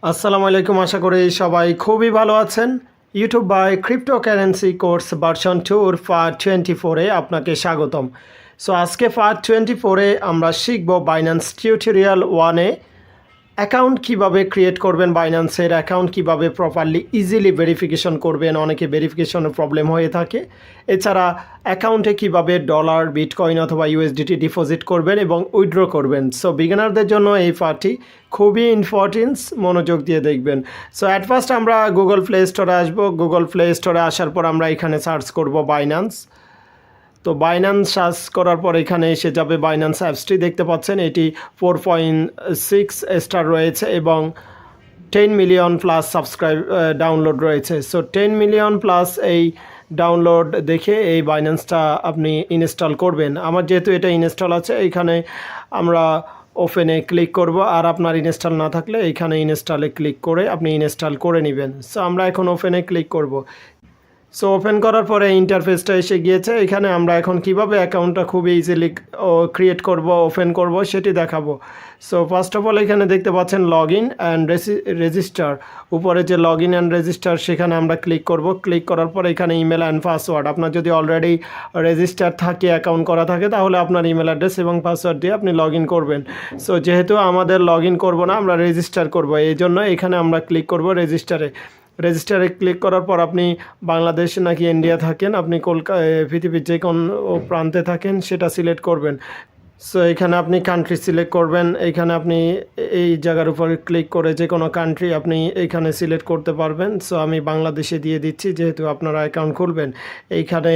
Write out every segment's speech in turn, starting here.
আসসালামু আলাইকুম, আশা করি সবাই খুবই ভালো আছেন। YouTube by cryptocurrency course version 2 part 24-এ আপনাকে স্বাগতম। সো আজকে পার্ট 24-এ আমরা শিখব বাইন্যান্স টিউটোরিয়াল 1-এ অ্যাকাউন্ট কিভাবে ক্রিয়েট করবেন, বাইন্যান্সের অ্যাকাউন্ট কিভাবে প্রপারলি ইজিলি ভেরিফিকেশন করবেন। অনেকে ভেরিফিকেশনের প্রবলেম হয়ে থাকে। এছাড়া অ্যাকাউন্টে কিভাবে ডলার, বিটকয়েন অথবা ইউএসডিটি ডিপোজিট করবেন এবং উইথড্র করবেন। সো বিগিনারদের জন্য এই পার্টটি খুবই ইম্পর্টেন্স, মনোযোগ দিয়ে দেখবেন। সো অ্যাট ফার্স্ট আমরা গুগল প্লে স্টোরে আসবো। গুগল প্লে স্টোরে আসার পর আমরা এখানে সার্চ করব বাইন্যান্স। তো বাইন্যান্স সার্চ করার পর এখানে এসে যাবে বাইন্যান্স অ্যাপসটি দেখতে পাচ্ছেন। এটি 4.6 স্টার রয়েছে এবং 10 মিলিয়ন প্লাস সাবস্ক্রাইব ডাউনলোড রয়েছে। সো 10 মিলিয়ন প্লাস এই ডাউনলোড দেখে এই বাইন্যান্সটা আপনি ইনস্টল করবেন। আমার যেহেতু এটা ইনস্টল আছে, এইখানে আমরা ওপেনে ক্লিক করব। আর আপনার ইনস্টল না থাকলে এইখানে ইনস্টলে ক্লিক করে আপনি ইনস্টল করে নেবেন। সো আমরা এখন ওপেনে ক্লিক করব। সো ওপেন করার পরে ইন্টারফেসটা এসে গিয়েছে। এখানে আমরা এখন কিভাবে অ্যাকাউন্টটা খুবই ইজিলি ক্রিয়েট করব, ওপেন করব সেটি দেখাবো। সো ফার্স্ট অফ অল এখানে দেখতে পাচ্ছেন লগ ইন অ্যান্ড রেজিস্টার। উপরে যে লগ ইন অ্যান্ড রেজিস্টার সেখানে আমরা ক্লিক করব। ক্লিক করার পর এখানে ইমেল অ্যান্ড পাসওয়ার্ড, আপনার যদি অলরেডি রেজিস্টার থাকে, অ্যাকাউন্ট করা থাকে, তাহলে আপনার ইমেল অ্যাড্রেস এবং পাসওয়ার্ড দিয়ে আপনি লগ ইন করবেন। সো যেহেতু আমাদের লগ ইন করবো না, আমরা রেজিস্টার করব, এই জন্য এখানে আমরা ক্লিক করব রেজিস্টারে। রেজিস্টারে ক্লিক করার পর আপনি বাংলাদেশ নাকি ইন্ডিয়া থাকেন, আপনি পৃথিবীর যে কোন প্রান্তে থাকেন সেটা সিলেক্ট করবেন। সো এখানে আপনি কান্ট্রি সিলেক্ট করবেন। এইখানে আপনি এই জায়গার উপর ক্লিক করে যে কোনো কান্ট্রি আপনি এইখানে সিলেক্ট করতে পারবেন। সো আমি বাংলাদেশে দিয়ে দিচ্ছি, যেহেতু আপনারা অ্যাকাউন্ট খুলবেন। এইখানে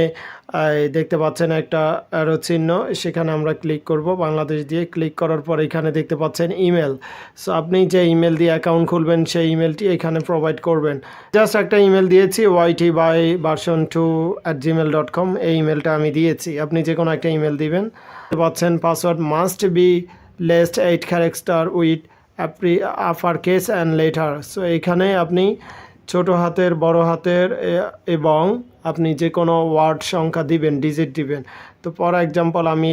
দেখতে পাচ্ছেন একটা অ্যারো চিহ্ন, সেখানে আমরা ক্লিক করব। বাংলাদেশ দিয়ে ক্লিক করার পর এখানে দেখতে পাচ্ছেন ইমেল। সো আপনি যে ইমেল দিয়ে অ্যাকাউন্ট খুলবেন সেই ইমেলটি এখানে প্রোভাইড করবেন। জাস্ট একটা ইমেল দিয়েছি, ytby_2@gmail.com, এই ইমেলটা আমি দিয়েছি। আপনি যে কোনো একটা ইমেল দিবেন। পাচ্ছেন password must be least 8 character with upper case and letter. So এখানে আপনি ছোট হাতের, বড় হাতের এবং আপনি যে কোনো ওয়ার্ড সংখ্যা দিবেন, ডিজিট দিবেন। তো ফর এক্সাম্পল আমি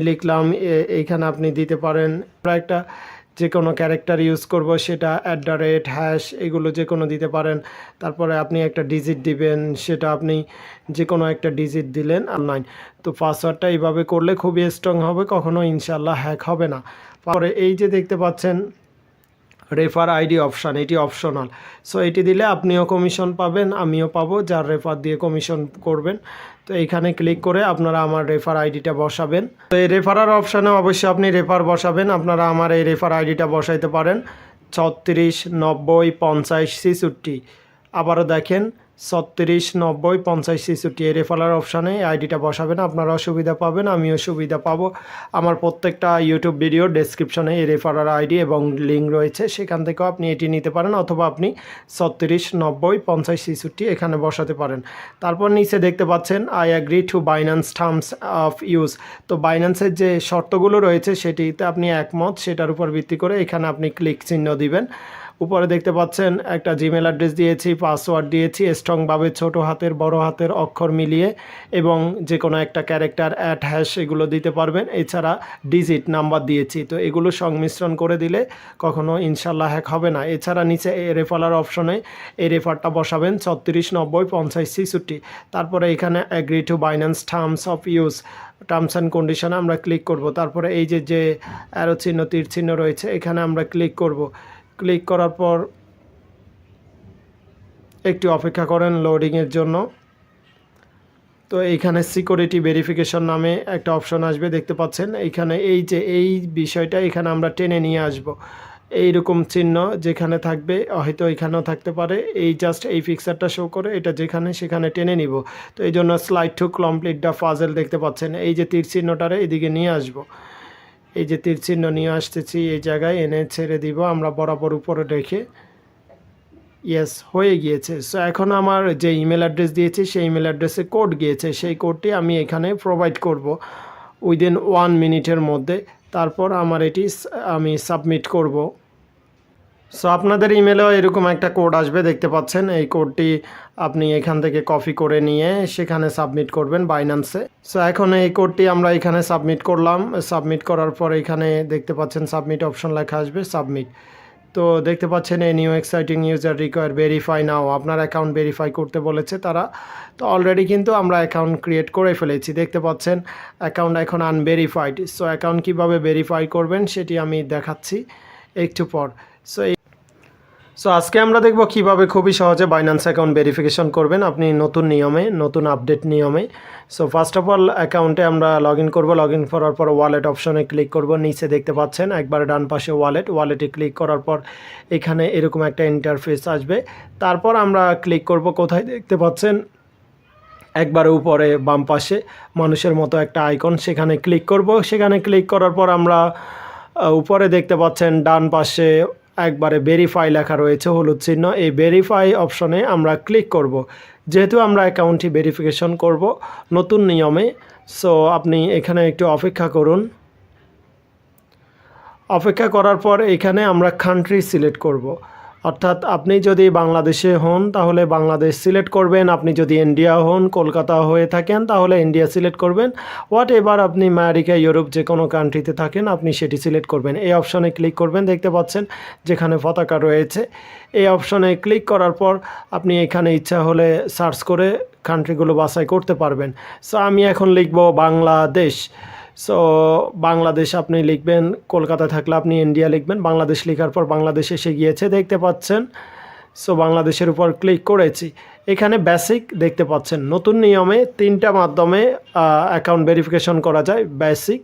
লিখলাম এইখানে আপনি দিতে পারেন। আমরা একটা যে কোনো ক্যারেক্টার ইউজ করব, সেটা @ এগুলো যে কোনো দিতে পারেন। তারপরে আপনি একটা ডিজিট দিবেন, সেটা আপনি যে কোনো একটা ডিজিট দিলেন অনলাইন। তো পাসওয়ার্ডটা এইভাবে করলে খুবই স্ট্রং হবে, কখনো ইনশাল্লাহ হ্যাক হবে না। পরে এই যে দেখতে পাচ্ছেন রেফার আইডি অপশান, এটি অপশনাল। সো এটি দিলে আপনিও কমিশন পাবেন, আমিও পাবো, যার রেফার দিয়ে কমিশন করবেন। তো এইখানে ক্লিক করে আপনারা আমার রেফার আইডিটা বসাবেন। তো এই রেফারার অপশানে অবশ্যই আপনি রেফার বসাবেন। আপনারা আমার এই রেফার আইডিটা বসাইতে পারেন 36 90 50 66। আবারও দেখেন 36 90 50 66, এই রেফারার অপশানে আইডিটা বসাবেন। আপনারাও সুবিধা পাবেন, আমিও সুবিধা পাবো। আমার প্রত্যেকটা ইউটিউব ভিডিও ডেসক্রিপশনে এই রেফারার আইডি এবং লিঙ্ক রয়েছে, সেখান থেকেও আপনি এটি নিতে পারেন, অথবা আপনি 36 90 50 66 এখানে বসাতে পারেন। তারপর নিচে দেখতে পাচ্ছেন I agree to Binance terms of use. তো বাইন্যান্সের যে শর্তগুলো রয়েছে সেটিতে আপনি একমত, সেটার উপর ভিত্তি করে এখানে আপনি ক্লিক চিহ্ন দিবেন। উপরে দেখতে পাচ্ছেন একটা জিমেল অ্যাড্রেস দিয়েছি, পাসওয়ার্ড দিয়েছি স্ট্রংভাবে ছোট হাতের, বড় হাতের অক্ষর মিলিয়ে, এবং যে কোনো একটা ক্যারেক্টার @ এগুলো দিতে পারবেন। এছাড়া ডিজিট নাম্বার দিয়েছি। তো এগুলো সংমিশ্রণ করে দিলে কখনো ইনশাল্লাহ হ্যাক হবে না। এছাড়া নিচে রেফারার অপশনে এই রেফারটা বসাবেন 36 90 50 66। তারপরে এখানে agree to Binance terms of use, terms and কন্ডিশনে আমরা ক্লিক করব। তারপরে এই যে অ্যারো চিহ্ন, তীর চিহ্ন রয়েছে, এখানে আমরা ক্লিক করব। ক্লিক করার পর একটু অপেক্ষা করেন লোডিংয়ের জন্য। তো এইখানে সিকিউরিটি ভেরিফিকেশন নামে একটা অপশন আসবে, দেখতে পাচ্ছেন। এইখানে এই বিষয়টা এখানে আমরা টেনে নিয়ে আসব। এইরকম চিহ্ন যেখানে থাকবে, হয়তো এখানেও থাকতে পারে, এই জাস্ট এই পিকচারটা শো করে এটা যেখানে সেখানে টেনে নিব। তো এই জন্য slide to complete the puzzle দেখতে পাচ্ছেন, এই যে তীর চিহ্নটারে এদিকে নিয়ে আসব। এই যে তীর চিহ্ন নিয়ে আসতেছি, এই জায়গায় এনে ছেড়ে দিব আমরা বরাবর উপরে রেখে। ইয়েস, হয়ে গিয়েছে। সো এখন আমার যে ইমেল অ্যাড্রেস দিয়েছি সেই ইমেল অ্যাড্রেসে কোড গিয়েছে, সেই কোডটি আমি এখানে প্রোভাইড করব উইদিন 1 মিনিটের মধ্যে। তারপর আমার এটি আমি সাবমিট করব। সো আপনাদের ইমেলেও এরকম একটা কোড আসবে, দেখতে পাচ্ছেন। এই কোডটি আপনি এখান থেকে কপি করে নিয়ে সেখানে সাবমিট করবেন বাইন্যান্সে। সো এখন এই কোডটি আমরা এখানে সাবমিট করলাম। সাবমিট করার পর এখানে দেখতে পাচ্ছেন সাবমিট অপশন লেখা আসবে, সাবমিট। তো দেখতে পাচ্ছেন এই new exciting user require verify নাও, আপনার অ্যাকাউন্ট ভেরিফাই করতে বলেছে তারা। তো অলরেডি কিন্তু আমরা অ্যাকাউন্ট ক্রিয়েট করে ফেলেছি, দেখতে পাচ্ছেন অ্যাকাউন্ট এখন আনভেরিফাইড। সো অ্যাকাউন্ট কীভাবে ভেরিফাই করবেন সেটি আমি দেখাচ্ছি একটু পর। সো আজকে আমরা দেখব কিভাবে খুবই সহজে বাইন্যান্স অ্যাকাউন্ট ভেরিফিকেশন করবেন আপনি নতুন নিয়মে, নতুন আপডেট নিয়মে। সো ফার্স্ট অফ অল অ্যাকাউন্টে আমরা লগ ইন করবো। লগ ইন করার পর ওয়ালেট অপশনে ক্লিক করব। নিচে দেখতে পাচ্ছেন একবার ডান পাশে ওয়ালেটে ক্লিক করার পর এখানে এরকম একটা ইন্টারফেস আসবে। তারপর আমরা ক্লিক করব, কোথায় দেখতে পাচ্ছেন একবার উপরে বাম পাশে মানুষের মতো একটা আইকন, সেখানে ক্লিক করব। সেখানে ক্লিক করার পর আমরা উপরে দেখতে পাচ্ছেন ডান পাশে একবারে ভেরিফাই লেখা রয়েছে হলুদ চিহ্ন, এই ভেরিফাই অপশনে আমরা ক্লিক করব। যেহেতু আমরা অ্যাকাউন্টটি ভেরিফিকেশন করব নতুন নিয়মে, সো আপনি এখানে একটু অপেক্ষা করুন। অপেক্ষা করার পর এখানে আমরা কান্ট্রি সিলেক্ট করব। অর্থাৎ আপনি যদি বাংলাদেশে হন তাহলে বাংলাদেশ সিলেক্ট করবেন, আপনি যদি ইন্ডিয়া হন, কলকাতা হয়ে থাকেন তাহলে ইন্ডিয়া সিলেক্ট করবেন। হোয়াট এভার আপনি আমেরিকা, ইউরোপ যে কোনো কান্ট্রিতে থাকেন আপনি সেটি সিলেক্ট করবেন। এই অপশনে ক্লিক করবেন, দেখতে পাচ্ছেন যেখানে পতাকা রয়েছে। এই অপশনে ক্লিক করার পর আপনি এখানে ইচ্ছা হলে সার্চ করে কান্ট্রিগুলো বাছাই করতে পারবেন। সো আমি এখন লিখব বাংলাদেশ। সো বাংলাদেশ আপনি লিখবেন, কলকাতা থাকলে আপনি ইন্ডিয়া লিখবেন। বাংলাদেশ লেখার পর বাংলাদেশ এসে গিয়েছে, দেখতে পাচ্ছেন। সো বাংলাদেশের উপর ক্লিক করেছি। এখানে বেসিক দেখতে পাচ্ছেন, নতুন নিয়মে তিনটা মাধ্যমে অ্যাকাউন্ট ভেরিফিকেশন করা যায়, বেসিক,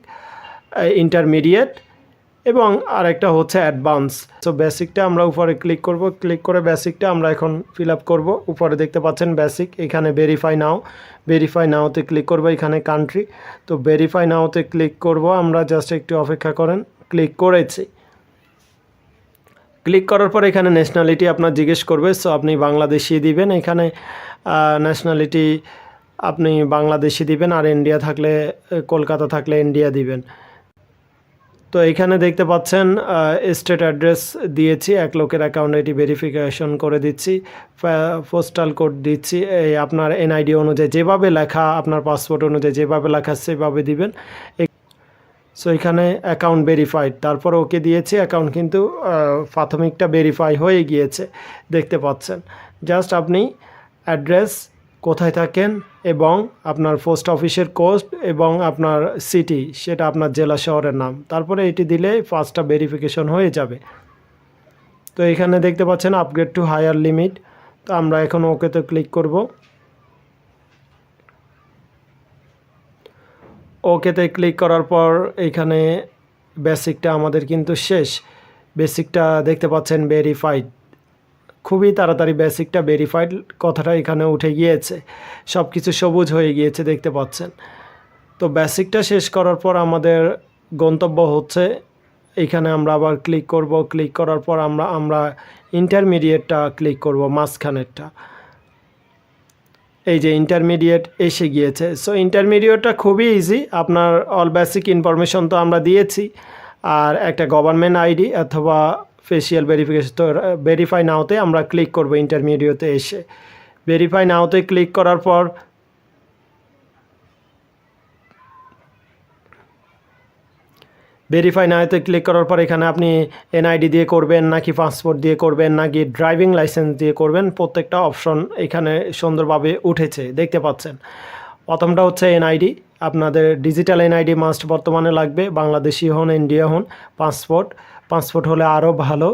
ইন্টারমিডিয়েট এবং আরেকটা হচ্ছে অ্যাডভান্স। সো বেসিকটা আমরা উপরে ক্লিক করব, ক্লিক করে বেসিকটা আমরা এখন ফিল আপ করবো। উপরে দেখতে পাচ্ছেন বেসিক, এখানে ভেরিফাই নাও, ভেরিফাই নাওতে ক্লিক করব। এখানে কান্ট্রি, তো ভেরিফাই নাওতে ক্লিক করব আমরা, জাস্ট একটু অপেক্ষা করেন। ক্লিক করেছি। ক্লিক করার পর এখানে ন্যাশনালিটি আপনার জিজ্ঞেস করবে, সো আপনি বাংলাদেশি দিবেন। এখানে ন্যাশনালিটি আপনি বাংলাদেশি দিবেন, আর ইন্ডিয়া থাকলে, কলকাতা থাকলে ইন্ডিয়া দিবেন। তো এখানে দেখতে পাচ্ছেন স্টেট অ্যাড্রেস দিয়েছি, এক লোকের অ্যাকাউন্টে এটি ভেরিফিকেশন করে দিচ্ছি। পোস্টাল কোড দিচ্ছি, এই আপনার এনআইডি অনুযায়ী যেভাবে লেখা, আপনার পাসপোর্ট অনুযায়ী যেভাবে লেখা সেভাবে দিবেন। সো এখানে অ্যাকাউন্ট ভেরিফাইড, তারপর ওকে দিয়েছি। অ্যাকাউন্ট কিন্তু প্রাথমিকটা ভেরিফাই হয়ে গিয়েছে, দেখতে পাচ্ছেন। জাস্ট আপনি অ্যাড্রেস, কোথায় থাকেন এবং আপনার পোস্ট অফিসের কোড এবং আপনার সিটি, সেটা আপনার জেলা শহরের নাম, তারপরে এটি দিলে ফার্স্টটা ভেরিফিকেশন হয়ে যাবে। তো এখানে দেখতে পাচ্ছেন আপগ্রেড টু হায়ার লিমিট, তো আমরা এখন ওকেতে ক্লিক করব। ওকেতে ক্লিক করার পর এখানে বেসিকটা আমাদের কিন্তু শেষ। বেসিকটা দেখতে পাচ্ছেন ভেরিফাইড, খুবই তাড়াতাড়ি বেসিকটা ভেরিফাইড কথাটা এখানে উঠে গিয়েছে, সব কিছু সবুজ হয়ে গিয়েছে, দেখতে পাচ্ছেন। তো বেসিকটা শেষ করার পর আমাদের গন্তব্য হচ্ছে এখানে আমরা আবার ক্লিক করব। ক্লিক করার পর আমরা ইন্টারমিডিয়েটটা ক্লিক করব, মাঝখানেরটা। এই যে ইন্টারমিডিয়েট এসে গিয়েছে। সো ইন্টারমিডিয়েটটা খুবই ইজি, আপনার অল বেসিক ইনফরমেশন তো আমরা দিয়েছি, আর একটা গভর্নমেন্ট আইডি অথবা ফেসিয়াল ভেরিফিকেশন। তো ভেরিফাই নাওতে আমরা ক্লিক করব। ইন্টারমিডিয়েটে এসে ভেরিফাই নাওতে ক্লিক করার পর ক্লিক করার পর এখানে আপনি এনআইডি দিয়ে করবেন নাকি পাসপোর্ট দিয়ে করবেন নাকি ড্রাইভিং লাইসেন্স দিয়ে করবেন, প্রত্যেকটা অপশন এখানে সুন্দরভাবে উঠেছে, দেখতে পাচ্ছেন। প্রথমটা হচ্ছে এনআইডি, আপনাদের ডিজিটাল এনআইডি মাস্ট বর্তমানে লাগবে, বাংলাদেশি হন, ইন্ডিয়া হন। পাসপোর্ট হলে আরও ভালো।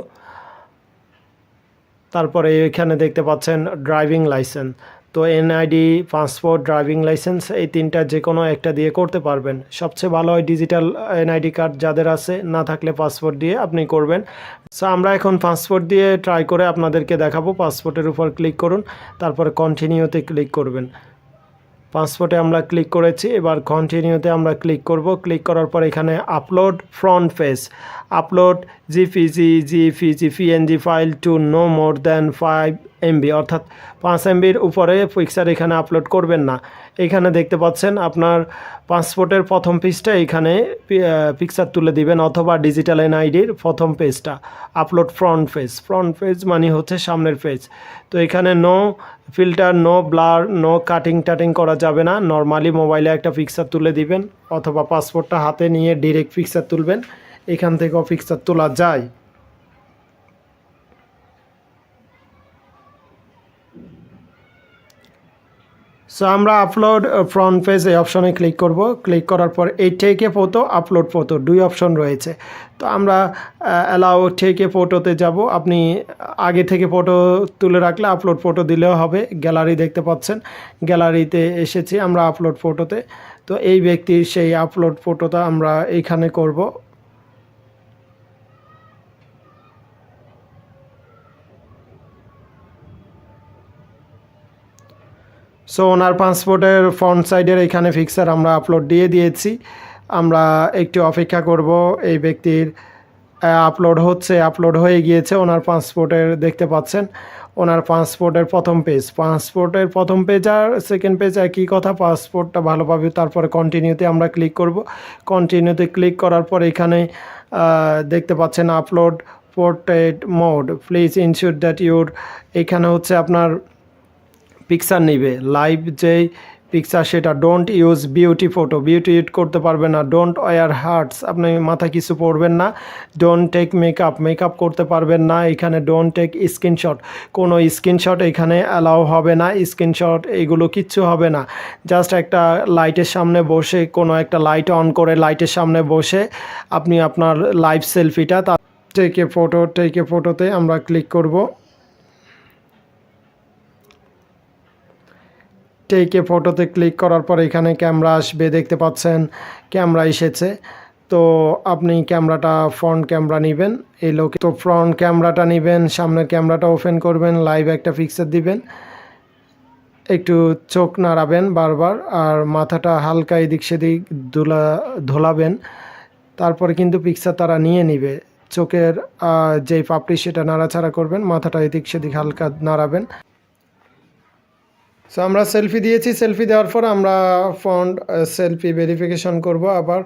তারপরে এখানে দেখতে পাচ্ছেন ড্রাইভিং লাইসেন্স। তো এনআইডি, পাসপোর্ট, ড্রাইভিং লাইসেন্স, এই তিনটা যে কোনো একটা দিয়ে করতে পারবেন। সবচেয়ে ভালো হয় ডিজিটাল এনআইডি কার্ড যাদের আছে, না থাকলে পাসপোর্ট দিয়ে আপনি করবেন। সো আমরা এখন পাসপোর্ট দিয়ে ট্রাই করে আপনাদেরকে দেখাবো। পাসপোর্টের উপর ক্লিক করুন, তারপরে কন্টিনিউতে ক্লিক করবেন। পাসপোর্টে আমরা ক্লিক করেছি, এবার কন্টিনিউতে আমরা ক্লিক করব। ক্লিক করার পর এখানে upload front page, upload JPG PNG file to no more than 5 MB, অর্থাৎ 5 MBর উপরে পিকচার এখানে আপলোড করবেন না। এখানে দেখতে পাচ্ছেন আপনার পাসপোর্টের প্রথম পেজটা এখানে পিকচার তুলে দিবেন, অথবা ডিজিটাল এনআইডির প্রথম পেজটা আপলোড ফ্রন্ট পেজ মানে হচ্ছে সামনের পেজ। তো এখানে no filter, no blur, no cutting টাটিং করা যাবে না। নর্মালি মোবাইলে একটা পিকচার তুলে দিবেন, অথবা পাসপোর্টটা হাতে নিয়ে ডিরেক্ট পিকচার তুলবেন, এখান থেকেও পিকচার তোলা যায়। সো আমরা আপলোড ফ্রন্ট পেজ এই অপশনে ক্লিক করব। ক্লিক করার পর এই টেকে ফটো, আপলোড ফটো দুই অপশন রয়েছে। তো আমরা অ্যালাউ টেকে ফটোতে যাব। আপনি আগে থেকে ফটো তুলে রাখলে আপলোড ফটো দিলেও হবে। গ্যালারি দেখতে পাচ্ছেন, গ্যালারিতে এসেছি আমরা আপলোড ফটোতে। তো এই ব্যক্তির সেই আপলোড ফটোটা আমরা এইখানে করব। সো ওনার পাসপোর্টের ফ্রন্ট সাইডের এখানে পিকচার আমরা আপলোড দিয়ে দিয়েছি। আমরা একটু অপেক্ষা করব। এই ব্যক্তির আপলোড হয়ে গিয়েছে ওনার পাসপোর্টের, দেখতে পাচ্ছেন ওনার পাসপোর্টের প্রথম পেজ আর সেকেন্ড পেজ একই কথা। পাসপোর্টটা ভালোভাবে, তারপরে কন্টিনিউতে আমরা ক্লিক করব। কন্টিনিউতে ক্লিক করার পর এখানে দেখতে পাচ্ছেন upload portrait mode, please ensure that your, এখানে হচ্ছে আপনার পিকচার নিবে লাইভ যেই পিকচার, সেটা don't use beauty photo, beauty use করতে পারবেন না। ডোন্ট ওয়ার হার্টস, আপনি মাথায় কিছু পরবেন না। ডোন্ট টেক মেকআপ করতে পারবেন না। এখানে ডোন্ট টেক স্ক্রিনশট, কোনো স্ক্রিনশট এখানে অ্যালাউ হবে না। স্ক্রিনশট এগুলো কিচ্ছু হবে না। জাস্ট একটা লাইটের সামনে বসে, কোনো একটা লাইট অন করে লাইটের সামনে বসে আপনি আপনার লাইভ সেলফিটা টেকে ফটোতে আমরা ক্লিক করব। টেকে ফটোতে ক্লিক করার পর এখানে ক্যামেরা আসবে, দেখতে পাচ্ছেন ক্যামেরা এসেছে। তো আপনি ক্যামেরাটা ফ্রন্ট ক্যামেরা নেবেন, এই লোকে তো ফ্রন্ট ক্যামেরাটা নেবেন, সামনের ক্যামেরাটা ওপেন করবেন, লাইভ একটা পিকচার দিবেন, একটু চোখ নাড়াবেন বারবার, আর মাথাটা হালকা এদিক সেদিক ধোলাবেন। তারপরে কিন্তু পিকচার তারা নিয়ে নিবে। চোখের যেই পাপড়ি সেটা নাড়াচাড়া করবেন, মাথাটা এদিক সেদিক হালকা নাড়াবেন। সো আমরা সেলফি দিয়েছি, সেলফি দেওয়ার পর আমরা ফ্রন্ট সেলফি ভেরিফিকেশন করব। আবার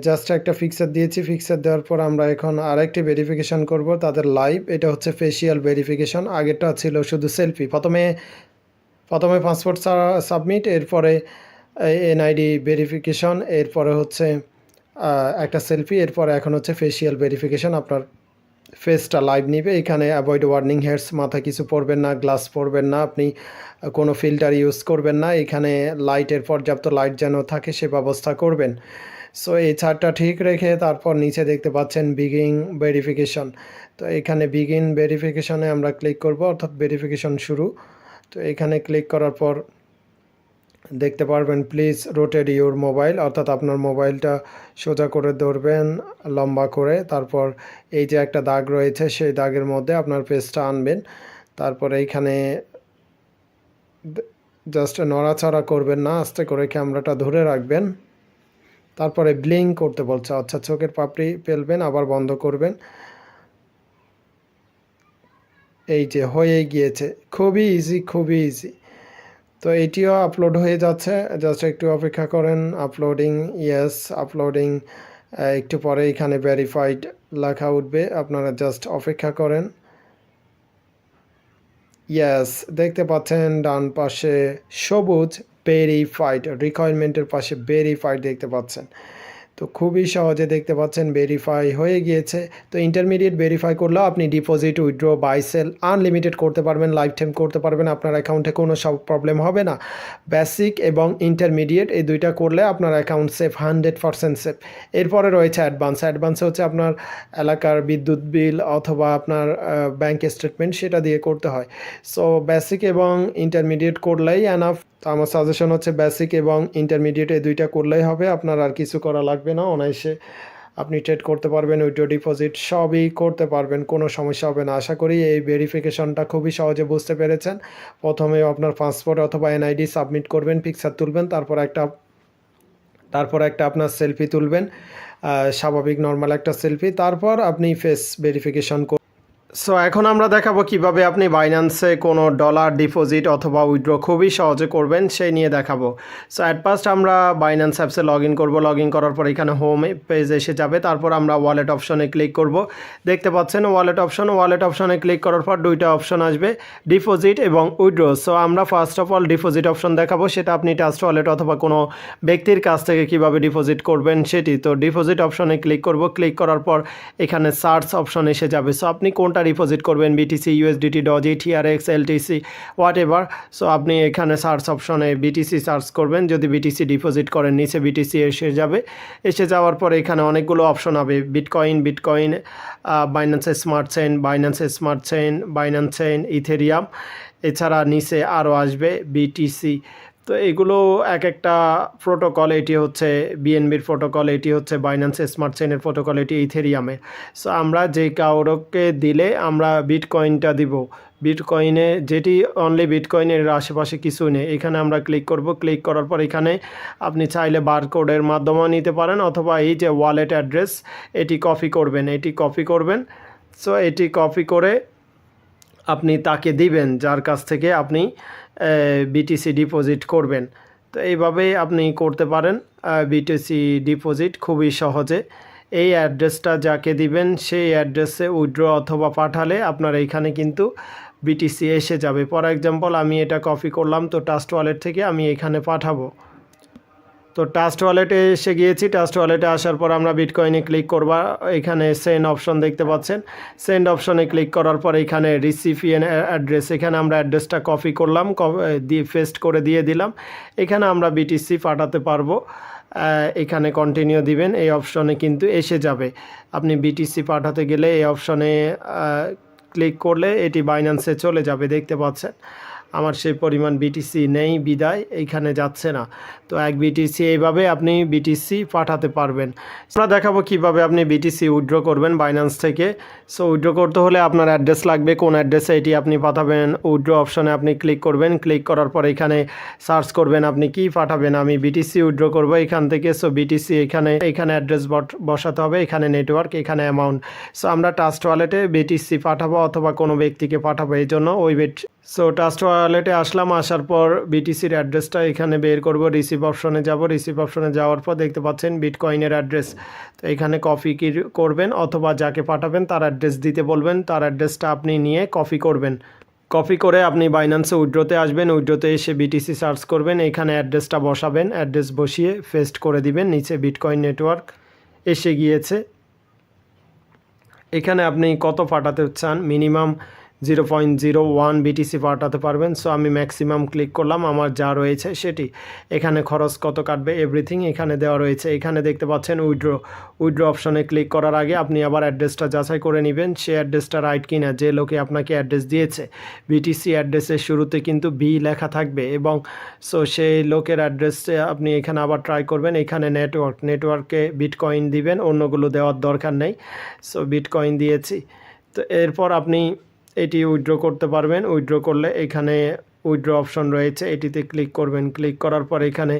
জাস্ট একটা পিকচার দিয়েছি, পিকচার দেওয়ার পর আমরা এখন আরেকটি ভেরিফিকেশন করব তাদের লাইভ। এটা হচ্ছে ফেসিয়াল ভেরিফিকেশন, আগেরটা ছিল শুধু সেলফি। প্রথমে পাসপোর্ট সাবমিট, এরপরে এনআইডি ভেরিফিকেশন, এরপরে হচ্ছে একটা সেলফি, এরপরে এখন হচ্ছে ফেসিয়াল ভেরিফিকেশন। আপনার ফেসটা লাইভ নিবে। এখানে অ্যাভয়েড ওয়ার্নিং হেয়ার্স, মাথায় কিছু পরবেন না, গ্লাস পরবেন না, আপনি কোনো ফিল্টার ইউজ করবেন না। এখানে লাইটের পর্যাপ্ত লাইট যেন থাকে সে ব্যবস্থা করবেন। সো এই চারটা ঠিক রেখে তারপর নিচে দেখতে পাচ্ছেন বিগিন ভেরিফিকেশন। তো এখানে বিগিন ভেরিফিকেশনে আমরা ক্লিক করব, অর্থাৎ ভেরিফিকেশন শুরু। তো এখানে ক্লিক করার পর দেখতে পারবেন প্লিজ রোটেট ইউর মোবাইল, অর্থাৎ আপনার মোবাইলটা সোজা করে ধরবেন লম্বা করে। তারপর এই যে একটা দাগ রয়েছে সেই দাগের মধ্যে আপনার পেজটা আনবেন। তারপরে এইখানে জাস্ট নড়াচড়া করবেন না, আস্তে করে ক্যামেরাটা ধরে রাখবেন। তারপরে ব্লিঙ্ক করতে বলছে, আচ্ছা চোখের পাপড়ি ফেলবেন, আবার বন্ধ করবেন। এই যে হয়ে গিয়েছে, খুবই ইজি। তো এটিও আপলোড হয়ে যাচ্ছে, জাস্ট একটু অপেক্ষা করেন। Uploading, yes uploading. একটু পরে এখানে ভেরিফাইড লেখা উঠবে, আপনারা জাস্ট অপেক্ষা করেন। ইয়েস, দেখতে পাচ্ছেন ডান পাশে সবুজ ভেরিফাইড, রিকোয়ারমেন্টের পাশে ভেরিফাইড দেখতে পাচ্ছেন। তো খুবই সহজে দেখতে পাচ্ছেন ভেরিফাই হয়ে গিয়েছে। তো ইন্টারমিডিয়েট ভেরিফাই করলেও আপনি deposit, withdraw, buy sell unlimited করতে পারবেন, লাইফ টাইম করতে পারবেন, আপনার অ্যাকাউন্টে কোনো সব প্রবলেম হবে না। বেসিক এবং ইন্টারমিডিয়েট এই দুইটা করলে আপনার অ্যাকাউন্ট সেফ, 100% সেফ। এরপরে রয়েছে অ্যাডভান্সে হচ্ছে আপনার এলাকার বিদ্যুৎ বিল অথবা আপনার ব্যাংক স্টেটমেন্ট, সেটা দিয়ে করতে হয়। সো বেসিক এবং ইন্টারমিডিয়েট করলেই এনাফ। তো আমার সাজেশন হচ্ছে বেসিক এবং ইন্টারমিডিয়েট এই দুইটা করলেই হবে, আপনার আর কিছু করা লাগবে না। অনায়াসে আপনি ট্রেড করতে পারবেন, উইথড্র, ডিপোজিট সবই করতে পারবেন, কোনো সমস্যা হবে না। আশা করি এই ভেরিফিকেশনটা খুবই সহজে বুঝতে পেরেছেন। প্রথমে আপনার পাসপোর্ট অথবা এনআইডি সাবমিট করবেন, পিকচার তুলবেন, তারপর একটা আপনার সেলফি তুলবেন, স্বাভাবিক নর্মাল একটা সেলফি। তারপর আপনি ফেস ভেরিফিকেশন সো এখন আমরা দেখাবো কিভাবে আপনি বাইন্যান্সে কোনো ডলার ডিপোজিট অথবা উইথড্র খুবই সহজে করবেন সেই নিয়ে দেখাবো। সো অ্যাট ফার্স্ট আমরা বাইন্যান্স অ্যাপসে লগ ইন করবো। লগ ইন করার পর এখানে হোম পেজ এসে যাবে, তারপর আমরা ওয়ালেট অপশনে ক্লিক করব। দেখতে পাচ্ছেন ওয়ালেট অপশনে ক্লিক করার পর দুইটা অপশন আসবে, ডিপোজিট এবং উইথড্র। সো আমরা first of all deposit option দেখাবো, সেটা আপনি ট্রাস্ট ওয়ালেট অথবা কোনো ব্যক্তির কাছ থেকে কিভাবে ডিপোজিট করবেন সেটি। তো ডিপোজিট অপশনে ক্লিক করব। ক্লিক করার পর এখানে সার্চ অপশন এসে যাবে। সো আপনি কোনটা ডিপোজিট করবেন, BTC, USDT, doji, TRX, LTC, what ever. So আপনি এখানে সার্চ অপশনে বিটিসি সার্চ করবেন। যদি বিটিসি ডিপোজিট করেন নিচে বিটিসি এসে যাবে। এসে যাওয়ার পরে এখানে অনেকগুলো অপশন হবে, bitcoin, Binance smart chain, Binance chain, Ethereum, এছাড়া নিচে আরও আসবে বিটিসি। তো এগুলো এক একটা প্রোটোকল, এটি হচ্ছে বিএনবির প্রোটোকল, এটি হচ্ছে বাইন্যান্স স্মার্ট চেইনের প্রোটোকল, এটি ইথেরিয়ামের। সো আমরা যে কাউকে দিলে আমরা বিটকয়েনটা দিব, বিটকয়েনে যেটি অনলি বিটকয়েনের আশেপাশে কিছু নেই। এখানে আমরা ক্লিক করব। ক্লিক করার পর এখানে আপনি চাইলে বারকোডের মাধ্যমেও নিতে পারেন অথবা এই যে ওয়ালেট অ্যাড্রেস এটি কপি করবেন। সো এটি কপি করে আপনি তাকে দিবেন যার কাছ থেকে আপনি বিটিসি ডিপোজিট করবেন। তো এইভাবেই আপনি করতে পারেন বিটিসি ডিপোজিট খুবই সহজে। এই অ্যাড্রেসটা যাকে দিবেন সেই অ্যাড্রেসে উইথড্র অথবা পাঠালে আপনার এইখানে কিন্তু বিটিসি এসে যাবে। ফর এক্সাম্পল আমি এটা কপি করলাম, তো ট্রাস্ট ওয়ালেট থেকে আমি এখানে পাঠাবো। তো ট্রাস্ট ওয়ালেটে এসে গিয়েছি। ট্রাস্ট ওয়ালেটে আসার পর আমরা বিটকয়েনে ক্লিক করবা। এখানে সেন্ড অপশন দেখতে পাচ্ছেন। সেন্ড অপশনে ক্লিক করার পর এখানে রিসিপিয়েন্ট অ্যাড্রেস, এখানে আমরা অ্যাড্রেসটা কপি করলাম, দিয়ে পেস্ট করে দিয়ে দিলাম। এখানে আমরা বিটিসি পাঠাতে পারবো। এখানে কন্টিনিউ দিবেন, এই অপশনে কিন্তু এসে যাবে। আপনি বিটিসি পাঠাতে গেলে এই অপশনে ক্লিক করলে এটি বাইন্যান্সে চলে যাবে। দেখতে পাচ্ছেন আমার সেই পরিমাণ বিটিসি নেই বিদায় এইখানে যাচ্ছে না। তো এক বিটিসি এইভাবে আপনি বিটিসি পাঠাতে পারবেন। আমরা দেখাবো কিভাবে আপনি বিটিসি উইথড্র করবেন বাইন্যান্স থেকে। সো উইথড্র করতে হলে আপনার অ্যাড্রেস লাগবে, কোন অ্যাড্রেসে এটি আপনি পাঠাবেন। উইথড্র অপশনে আপনি ক্লিক করবেন। ক্লিক করার পর এখানে সার্চ করবেন আপনি কি পাঠাবেন। আমি বিটিসি উইথড্র করব এখান থেকে। সো বিটিসি এখানে অ্যাড্রেস বসাতে হবে, এখানে নেটওয়ার্ক, এখানে অ্যামাউন্ট। সো আমরা ট্রাস্ট ওয়ালেটে বিটিসি পাঠাবো অথবা কোনো ব্যক্তিকে পাঠাবো, এই জন্য সো ট্রাস্ট ওয়ালেটে আসলাম। আসার পর বিটিসির অ্যাড্রেসটা এখানে বের করব। রিসিভ অপশনে যাব। রিসিভ অপশনে যাওয়ার পর দেখতে পাচ্ছেন বিটকয়েনের অ্যাড্রেস। তো এখানে কপি করবেন অথবা যাকে পাঠাবেন তার অ্যাড্রেস দিতে বলবেন। তার অ্যাড্রেসটা আপনি নিয়ে কপি করবেন। কপি করে আপনি বাইন্যান্সে উইথড্রোতে আসবেন। উইথড্রোতে এসে বিটিসি সার্চ করবেন, এখানে অ্যাড্রেসটা বসাবেন। অ্যাড্রেস বসিয়ে পেস্ট করে দিবেন। নিচে বিটকয়েন নেটওয়ার্ক এসে গিয়েছে। এখানে আপনি কত পাঠাতে চান, মিনিমাম 0.01 বিটিসি পাঠাতে পারবেন। সো আমি ম্যাক্সিমাম ক্লিক করলাম, আমার যা রয়েছে সেটি। এখানে খরচ কত কাটবে এভরিথিং এখানে দেওয়া রয়েছে। এখানে দেখতে পাচ্ছেন উইথড্র অপশনে ক্লিক করার আগে আপনি আবার অ্যাড্রেসটা যাচাই করে নেবেন, সে অ্যাড্রেসটা রাইট কিনা, যে লোকে আপনাকে অ্যাড্রেস দিয়েছে। বিটিসি অ্যাড্রেসের শুরুতে কিন্তু বি লেখা থাকবে এবং সো সেই লোকের অ্যাড্রেসে আপনি এখানে আবার ট্রাই করবেন। এখানে নেটওয়ার্কে বিটকয়েন দিবেন, অন্যগুলো দেওয়ার দরকার নেই। সো বিটকয়েন দিয়েছি। তো এরপর আপনি এটি উইথড্র করতে পারবেন। উইথড্র করলে এখানে উইথড্র অপশন রয়েছে, এটিতে ক্লিক করবেন। ক্লিক করার পর এখানে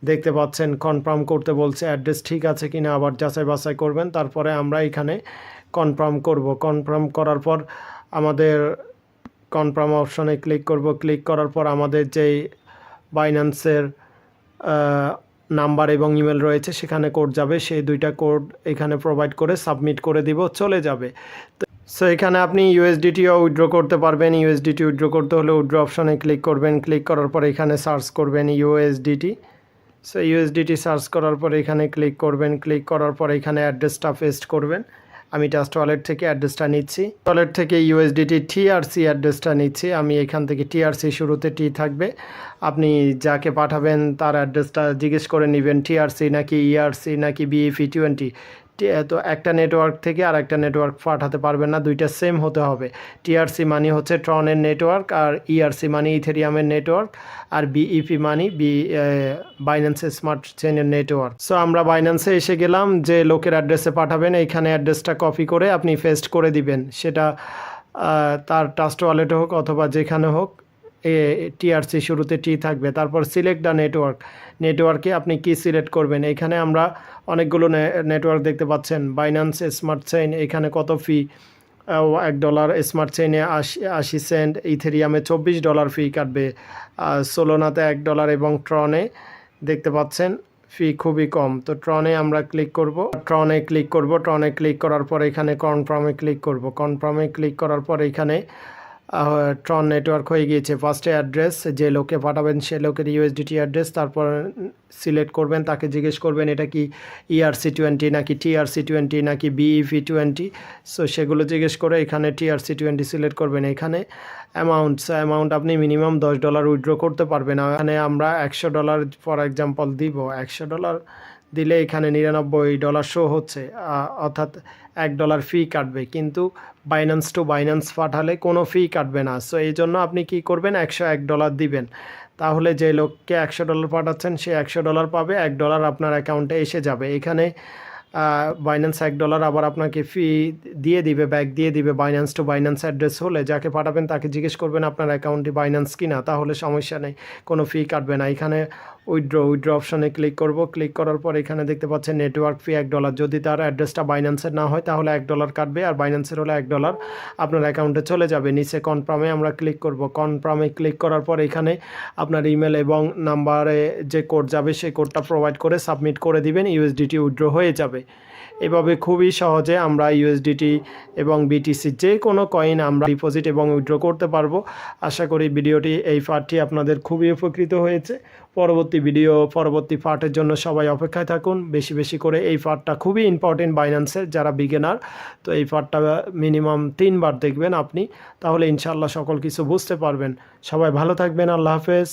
দেখতে পাচ্ছেন কনফার্ম করতে বলছে, অ্যাড্রেস ঠিক আছে কিনা আবার যাচাই বাছাই করবেন। তারপরে আমরা এখানে কনফার্ম করব। কনফার্ম করার পর আমাদের কনফার্ম অপশনে ক্লিক করব। ক্লিক করার পর আমাদের যেই বাইন্যান্সের নাম্বার এবং ইমেল রয়েছে সেখানে কোড যাবে, সেই দুইটা কোড এখানে প্রোভাইড করে সাবমিট করে দিব, চলে যাবে। সো এখানে আপনি ইউএসডিটিও উইথড্র করতে পারবেন। ইউএসডিটি উইথড্র করতে হলে উইথড্র অপশনে ক্লিক করবেন। ক্লিক করার পর এখানে সার্চ করবেন ইউএসডিটি। সো ইউএসডিটি সার্চ করার পর এখানে ক্লিক করবেন। ক্লিক করার পর এখানে অ্যাড্রেসটা পেস্ট করবেন। আমি ট্রাস্ট ওয়ালেট থেকে অ্যাড্রেসটা নিচ্ছি। ওয়ালেট থেকে ইউএসডিটি টিআরসি অ্যাড্রেসটা নিচ্ছি। আমি এখান থেকে টিআরসি শুরুতে টি থাকবে। আপনি যাকে পাঠাবেন তার অ্যাড্রেসটা জিজ্ঞেস করে নেবেন, টিআরসি নাকি ইআরসি নাকি বিএফি20। তো একটা নেটওয়ার্ক থেকে আর একটা নেটওয়ার্ক পাঠাতে পারবেন না, দুইটা সেম হতে হবে। টিআরসি মানি হচ্ছে ট্রনের নেটওয়ার্ক, আর ইআরসি মানি ইথেরিয়ামের নেটওয়ার্ক, আর বিইপি মানি বাইন্যান্স স্মার্ট চেইনের নেটওয়ার্ক। সো আমরা বাইন্যান্সে এসে গেলাম। যে লোকের অ্যাড্রেসে পাঠাবেন এইখানে অ্যাড্রেসটা কপি করে আপনি পেস্ট করে দিবেন, সেটা তার ট্রাস্ট ওয়ালেটে হোক অথবা যেখানে হোক। টিআরসি শুরুতে টি থাকবে। তারপর সিলেক্ট দ্য নেটওয়ার্কে আপনি কি সিলেক্ট করবেন। এখানে আমরা অনেকগুলো নেটওয়ার্ক দেখতে পাচ্ছেন। বাইন্যান্স স্মার্ট চেইন, এখানে কত ফি $1 স্মার্ট চেইনে 80 সেন্ট, ইথেরিয়ামে $24 ফি কাটবে, সোলোনাতে $1 এবং ট্রনে দেখতে পাচ্ছেন ফি খুবই কম। তো ট্রনে আমরা ক্লিক করব, ট্রনে ক্লিক করার পর এখানে কনফার্মে ক্লিক করব। কনফার্মে ক্লিক করার পর এখানে ট্রন নেটওয়ার্ক হয়ে গিয়েছে। ফার্স্টে অ্যাড্রেস, যে লোকে পাঠাবেন সে লোকের ইউএসডিটি অ্যাড্রেস, তারপর সিলেক্ট করবেন, তাকে জিজ্ঞেস করবেন এটা কি ERC20 নাকি TRC20 নাকি BEP20। সো সেগুলো জিজ্ঞেস করে এখানে TRC20 সিলেক্ট করবেন। এখানে অ্যামাউন্ট আপনি মিনিমাম $10 উইথড্র করতে পারবেন। এখানে আমরা $100 ফর এক্সাম্পল দিব। $100 দিলে এখানে $99 শো হচ্ছে, অর্থাৎ $1 ফি কাটবে, কিন্তু বাইন্যান্স টু বাইন্যান্স পাঠালে কোনো ফি কাটবে না। সো এই জন্য আপনি কি করবেন, $101 দিবেন, তাহলে যে লোককে $100 পাঠাচ্ছেন সে $100 পাবে, $1 আপনার অ্যাকাউন্টে এসে যাবে। এখানে বাইন্যান্স $1 আবার আপনাকে ফি দিয়ে দিবে, ব্যাক দিয়ে দিবে। বাইন্যান্স টু বাইন্যান্স অ্যাড্রেস হলে যাকে পাঠাবেন তাকে জিজ্ঞেস করবেন আপনার অ্যাকাউন্টে বাইন্যান্স কিনা, তাহলে সমস্যা নেই, কোনো ফি কাটবে না। এখানে উইথড্র অপশানে ক্লিক করব। ক্লিক করার পর এখানে দেখতে পাচ্ছেন নেটওয়ার্ক ফি $1। যদি তার অ্যাড্রেসটা বাইন্যান্সের না হয় তাহলে $1 কাটবে, আর বাইন্যান্সের হলে $1 আপনার অ্যাকাউন্টে চলে যাবে। নিচে কনফার্মে আমরা ক্লিক করব। কনফার্মে ক্লিক করার পর এখানে আপনার ইমেল এবং নাম্বারে যে কোড যাবে সেই কোডটা প্রোভাইড করে সাবমিট করে দিবেন, ইউএসডিটি উইথড্র হয়ে যাবে। এভাবে খুবই সহজে আমরা ইউএসডিটি এবং বিটিসি যে কোনো কয়েন আমরা ডিপোজিট এবং উইথড্র করতে পারবো। আশা করি ভিডিওটি, এই পার্টটি আপনাদের খুবই উপকৃত হয়েছে। পরবর্তী পার্টের জন্য সবাই অপেক্ষায় থাকুন। বেশি বেশি করে এই পার্টটা খুবই ইম্পর্টেন্ট বাইন্যান্সের যারা বিগিনার, তো এই পার্টটা মিনিমাম 3 বার দেখবেন আপনি, তাহলে ইনশাআল্লাহ সকল কিছু বুঝতে পারবেন। সবাই ভালো থাকবেন, আল্লাহ হাফেজ।